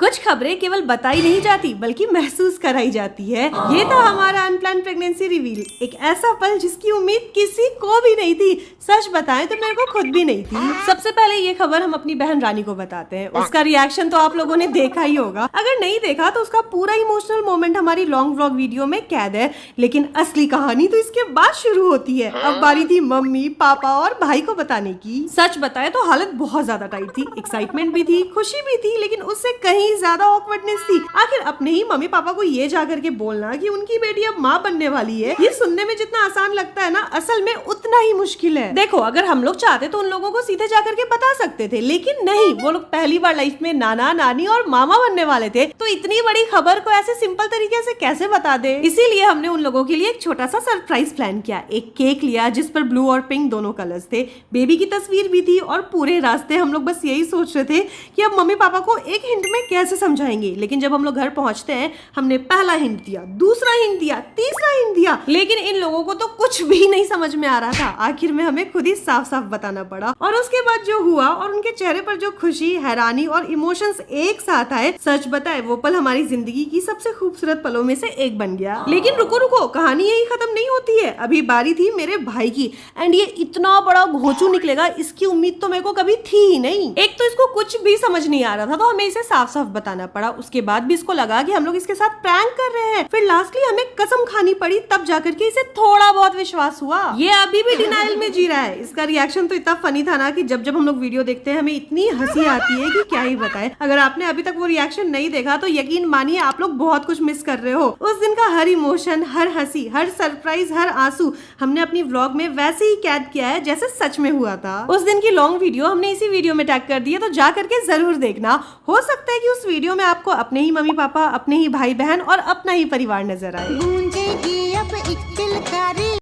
कुछ खबरें केवल बताई नहीं जाती बल्कि महसूस कराई जाती है। ये था हमारा अनप्लान प्रेगनेंसी रिवील, एक ऐसा पल जिसकी उम्मीद किसी को भी नहीं थी। सच बताएं तो मेरे को खुद भी नहीं थी। सबसे पहले ये खबर हम अपनी बहन रानी को बताते हैं। उसका रिएक्शन तो आप लोगों ने देखा ही होगा, अगर नहीं देखा तो उसका पूरा इमोशनल मोमेंट हमारी लॉन्ग व्लॉग वीडियो में कैद है। लेकिन असली कहानी तो इसके बाद शुरू होती है। अब बारी थी मम्मी, पापा और भाई को बताने की। सच बताए तो हालत बहुत ज्यादा टाइट थी। एक्साइटमेंट भी थी, खुशी भी थी, लेकिन उससे कहीं ज्यादा ऑकवर्डनेस थी। आखिर अपने ही मम्मी पापा को ये जाकर के बोलना कि उनकी बेटी अब माँ बनने वाली है, ये सुनने में जितना आसान लगता है ना, असल में उतना ही मुश्किल है। देखो, अगर हम लोग चाहते तो उन लोगों को सीधे जाकर के बता सकते थे, लेकिन नहीं, वो लोग पहली बार लाइफ में नाना नानी और मामा बनने वाले थे, तो इतनी बड़ी खबर को ऐसे सिंपल तरीके से कैसे बता दे। इसीलिए हमने उन लोगों के लिए एक छोटा सा सरप्राइज प्लान किया। एक केक लिया जिस पर ब्लू और पिंक दोनों कलर्स थे, बेबी की तस्वीर भी थी, और पूरे रास्ते हम लोग बस यही सोच रहे थे कि अब मम्मी पापा को एक हिंट में कैसे समझाएंगे। लेकिन जब हम लोग घर पहुंचते हैं, हमने पहला हिंट दिया, दूसरा हिंट दिया, तीसरा हिंट दिया, लेकिन इन लोगों को तो कुछ भी नहीं समझ में आ रहा था। आखिर में हमें खुद ही साफ साफ बताना पड़ा, और उसके बाद जो हुआ और उनके चेहरे पर जो खुशी, हैरानी और इमोशंस एक साथ आए, सच बताए वो पल हमारी जिंदगी की सबसे खूबसूरत पलों में से एक बन गया। लेकिन रुको रुको, कहानी यही खत्म नहीं होती है। अभी बारी थी मेरे भाई की, एंड ये इतना बड़ा घोंचू निकलेगा इसकी उम्मीद तो मेरे को कभी थी ही नहीं। एक तो इसको कुछ भी समझ नहीं आ रहा था, तो हमें इसे साफ साफ बताना पड़ा। उसके बाद भी इसको लगा कि हम लोग इसके साथ प्रैंक कर रहे हैं। फिर लास्टली हमें कसम खानी पड़ी, तब जाकर के इसे थोड़ा बहुत विश्वास हुआ। ये अभी भी डिनाइल में जी रहा है। इसका रिएक्शन तो इतना फनी था ना कि जब जब हम लोग वीडियो देखते हैं हमें इतनी हंसी आती है कि क्या ही बताएं। अगर आपने अभी तक वो रिएक्शन नहीं देखा तो यकीन मानिए आप लोग बहुत कुछ मिस कर रहे हो। उस दिन का हर इमोशन, हर हंसी, हर सरप्राइज, हर आंसू हमने अपनी व्लॉग में वैसे ही कैद किया है जैसे सच में हुआ था। उस दिन की लॉन्ग वीडियो हमने इसी वीडियो में टैग कर दी है, तो जा करके जरूर देखना। हो सकता है कि उस वीडियो में आपको अपने ही मम्मी पापा, अपने ही भाई बहन और अपना ही परिवार नजर आए।